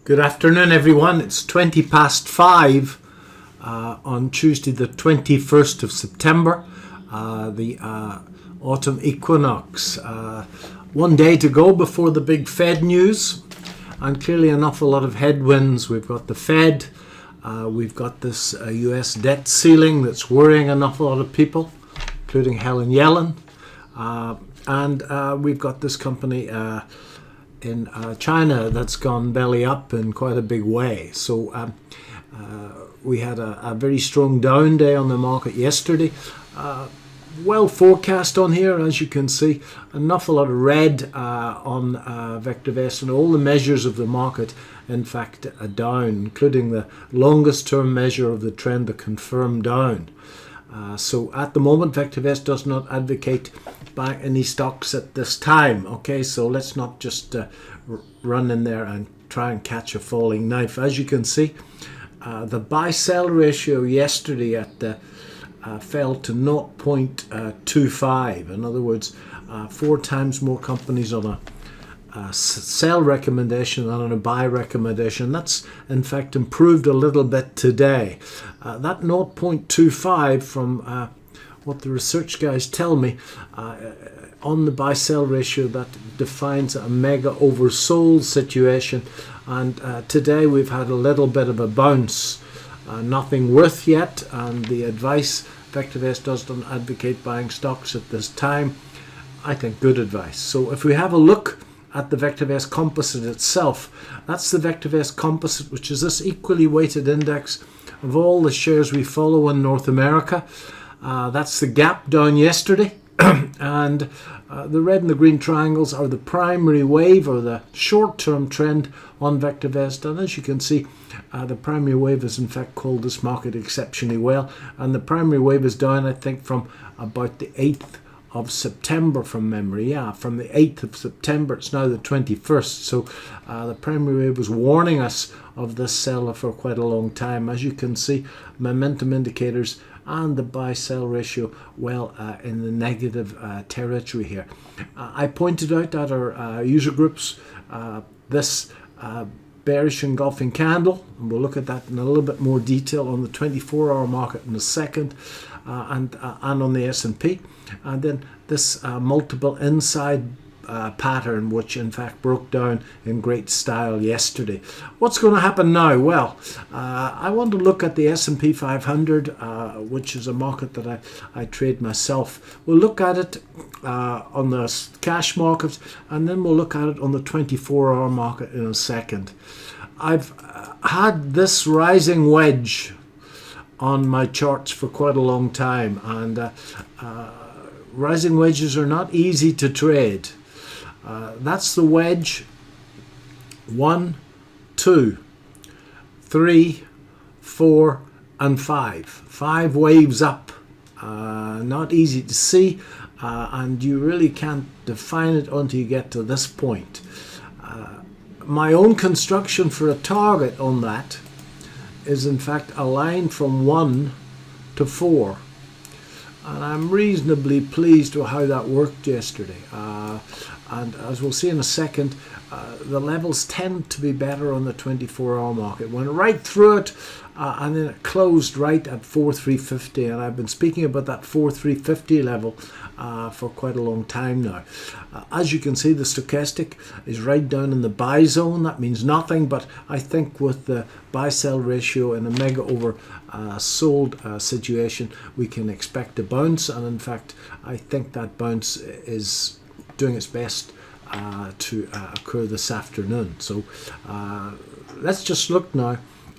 Good afternoon, everyone. It's 20 past 5 on Tuesday, the 21st of September, the autumn equinox. One day to go before the big Fed news, and clearly an awful lot of headwinds. We've got the Fed, we've got this US debt ceiling that's worrying an awful lot of people, including Helen Yellen, and we've got this company in China that's gone belly up in quite a big way. So we had a very strong down day on the market yesterday. Well forecast on here, as you can see. An awful lot of red on VectorVest, and all the measures of the market, in fact, are down, including the longest term measure of the trend, the confirmed down. So at the moment, VectorVest does not advocate buying any stocks at this time. Okay, so let's not just run in there and try and catch a falling knife. As you can see, the buy-sell ratio yesterday fell to 0.25. In other words, 4 times more companies on a sell recommendation than on a buy recommendation. That's in fact improved a little bit today. That 0.25 from what the research guys tell me on the buy-sell ratio, that defines a mega oversold situation, and today we've had a little bit of a bounce. Nothing worth yet, and the advice VectorVest doesn't advocate buying stocks at this time. I think good advice. So if we have a look at the VectorVest composite itself, that's the VectorVest composite, which is this equally weighted index of all the shares we follow in North America. That's the gap down yesterday, and the red and the green triangles are the primary wave, or the short-term trend on VectorVest. And as you can see, the primary wave is in fact called this market exceptionally well, and the primary wave is down, I think, from about the 8th of September from memory. Yeah, from the 8th of September. It's now the 21st. So the primary wave was warning us of this seller for quite a long time. As you can see, momentum indicators and the buy-sell ratio well in the negative territory here. I pointed out at our user groups this bearish engulfing candle, and we'll look at that in a little bit more detail on the 24-hour market in a second, and on the S&P, and then this multiple inside pattern, which in fact broke down in great style yesterday. What's going to happen now? Well, I want to look at the S&P 500, which is a market that I trade myself. We'll look at it on the cash market, and then we'll look at it on the 24-hour market in a second. I've had this rising wedge on my charts for quite a long time, and rising wedges are not easy to trade. That's the wedge 1, 2, 3, 4, and 5. 5 waves up. Not easy to see, and you really can't define it until you get to this point. My own construction for a target on that is in fact a line from 1 to 4. And I'm reasonably pleased with how that worked yesterday. And as we'll see in a second, the levels tend to be better on the 24-hour market. It went right through it, and then it closed right at 4,350. And I've been speaking about that 4,350 level for quite a long time now. As you can see, the stochastic is right down in the buy zone. That means nothing, but I think with the buy-sell ratio in a mega over sold situation, we can expect a bounce. And in fact, I think that bounce is doing its best to occur this afternoon. So let's just look now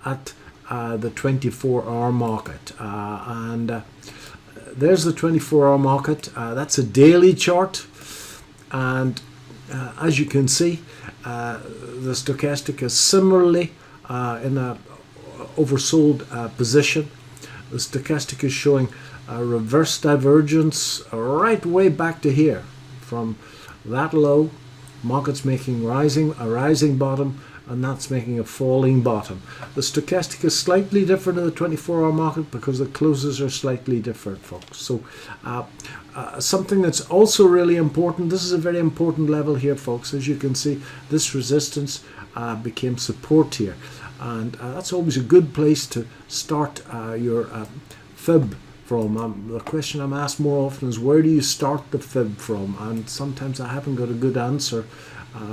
at the 24-hour market, and there's the 24-hour market. That's a daily chart, and as you can see, the stochastic is similarly in a oversold position. The stochastic is showing a reverse divergence right way back to here. From that low, market's making a rising bottom, and that's making a falling bottom. The stochastic is slightly different in the 24-hour market because the closes are slightly different, folks. So something that's also really important, this is a very important level here, folks. As you can see, this resistance became support here, and that's always a good place to start your fib from. The question I'm asked more often is, where do you start the fib from? And sometimes I haven't got a good answer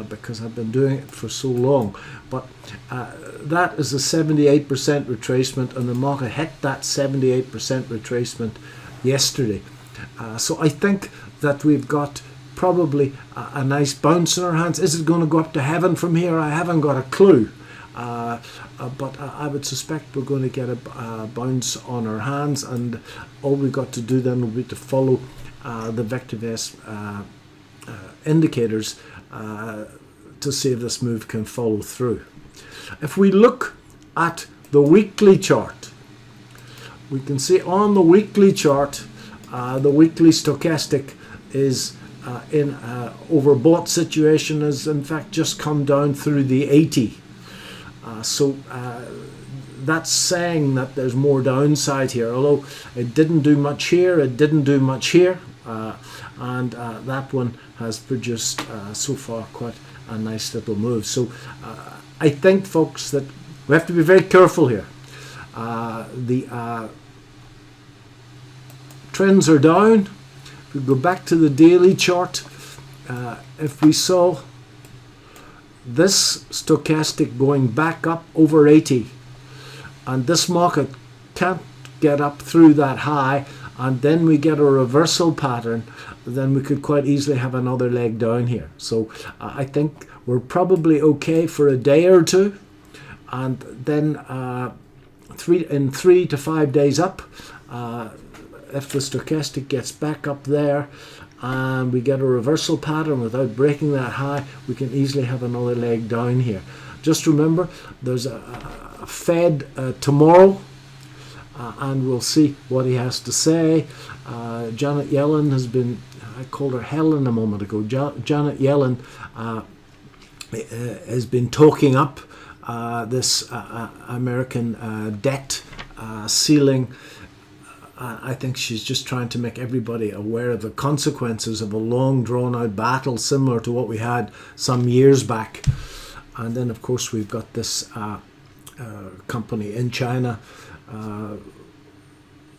because I've been doing it for so long. But that is a 78% retracement, and the market hit that 78% retracement yesterday. So I think that we've got probably a nice bounce in our hands. Is it going to go up to heaven from here? I haven't got a clue. But I would suspect we're going to get a bounce on our hands, and all we've got to do then will be to follow the VectorVS indicators to see if this move can follow through. If we look at the weekly chart, we can see on the weekly chart the weekly stochastic is in overbought situation, has in fact just come down through the 80. So that's saying that there's more downside here, although it didn't do much here, it didn't do much here, and that one has produced so far quite a nice little move. So I think, folks, that we have to be very careful here. The trends are down. If we go back to the daily chart, if we saw this stochastic going back up over 80, and this market can't get up through that high, and then we get a reversal pattern, then we could quite easily have another leg down here. So I think we're probably okay for a day or two, and then 3 to 5 days up, if the stochastic gets back up there and we get a reversal pattern without breaking that high, we can easily have another leg down here. Just remember, there's a Fed tomorrow, and we'll see what he has to say. Janet Yellen has been, I called her Helen a moment ago, Janet Yellen has been talking up this American debt ceiling. I think she's just trying to make everybody aware of the consequences of a long drawn-out battle similar to what we had some years back. And then, of course, we've got this company in China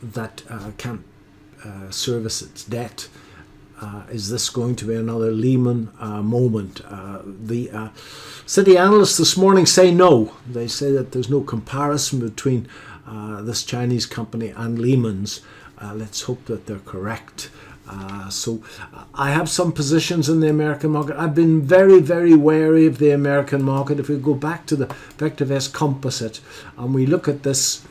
that can't service its debt. Is this going to be another Lehman moment? The city analysts this morning say no. They say that there's no comparison between this Chinese company and Lehman's. Let's hope that they're correct. So I have some positions in the American market. I've been very, very wary of the American market. If we go back to the VectorVS composite and we look at this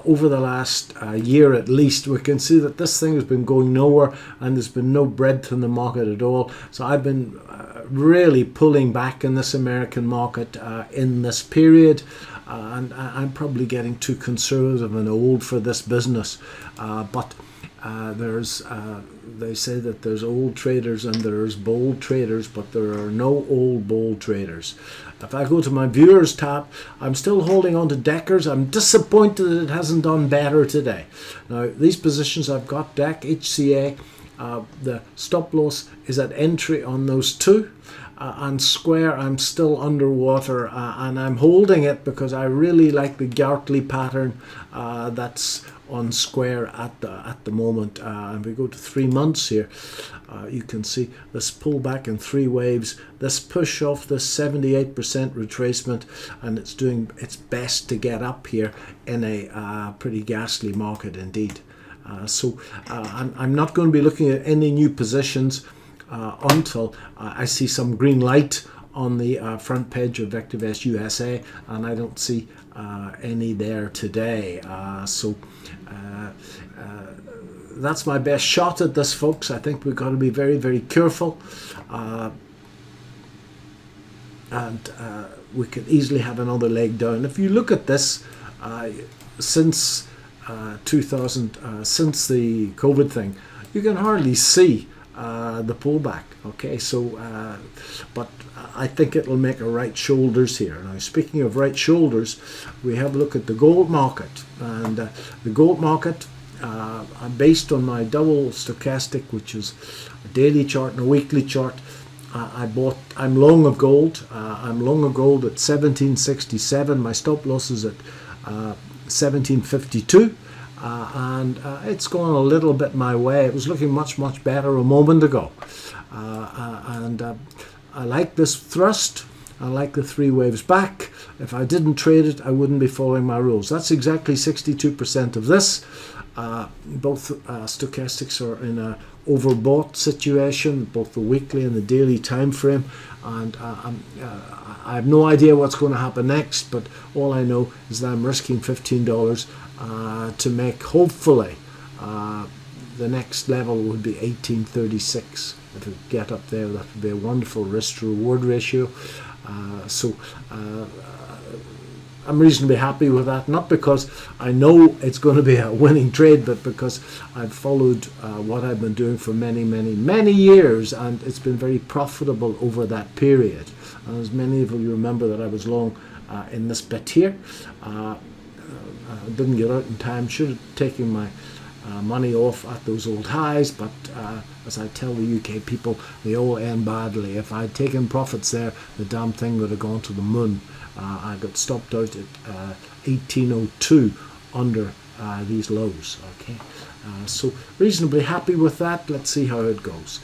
over the last year at least, we can see that this thing has been going nowhere and there's been no breadth in the market at all. So I've been really pulling back in this American market in this period. And I'm probably getting too conservative and old for this business. But they say that there's old traders and there's bold traders, but there are no old bold traders. If I go to my viewers tab, I'm still holding on to Deckers. I'm disappointed that it hasn't done better today. Now, these positions I've got, DEC, HCA, the stop loss is at entry on those two. And Square, I'm still underwater, and I'm holding it because I really like the Gartley pattern that's on Square at the moment. And we go to 3 months here, you can see this pullback in 3 waves, this push off this 78% retracement, and it's doing its best to get up here in a pretty ghastly market indeed. So I'm not going to be looking at any new positions until I see some green light on the front page of VectorVS USA, and I don't see any there today. So that's my best shot at this, folks. I think we've got to be very, very careful, and we could easily have another leg down. If you look at this, since 2000, since the COVID thing, you can hardly see the pullback. Okay, so but I think it'll make a right shoulders here. Now, speaking of right shoulders, we have a look at the gold market, and the gold market, based on my double stochastic, which is a daily chart and a weekly chart. I'm long of gold. I'm long of gold at 1767. My stop loss is at 1752. And it's gone a little bit my way. It was looking much better a moment ago. I like this thrust. I like the 3 waves back. If I didn't trade it, I wouldn't be following my rules. That's exactly 62% of this. Both stochastics are in a overbought situation, both the weekly and the daily time frame, and I have no idea what's going to happen next, but all I know is that I'm risking $15 to make, hopefully, the next level would be 1836. If we get up there, that would be a wonderful risk to reward ratio. I'm reasonably happy with that, not because I know it's going to be a winning trade, but because I've followed what I've been doing for many years, and it's been very profitable over that period. And as many of you remember, that I was long in this bit here. I didn't get out in time, should have taken my money off at those old highs, but as I tell the UK people, they all end badly. If I'd taken profits there, the damn thing would have gone to the moon. I got stopped out at 1802 under these lows. Okay, so reasonably happy with that. Let's see how it goes.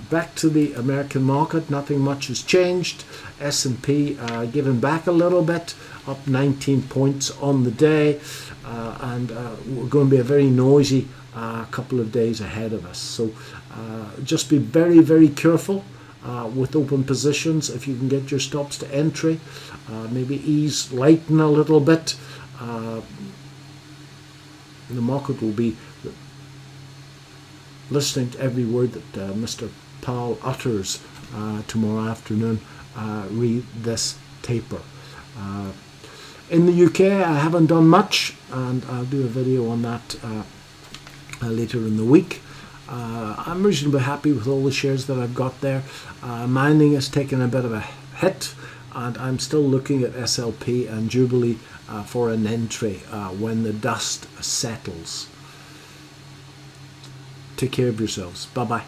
Back to the American market, nothing much has changed. S&P giving back a little bit, up 19 points on the day, and we're going to be a very noisy couple of days ahead of us. So just be very careful with open positions. If you can get your stops to entry, maybe lighten a little bit. The market will be listening to every word that Mr. Powell utters tomorrow afternoon. Read this taper. In the UK, I haven't done much, and I'll do a video on that later in the week. I'm reasonably happy with all the shares that I've got there. Mining has taken a bit of a hit, and I'm still looking at SLP and Jubilee for an entry when the dust settles. Take care of yourselves. Bye-bye.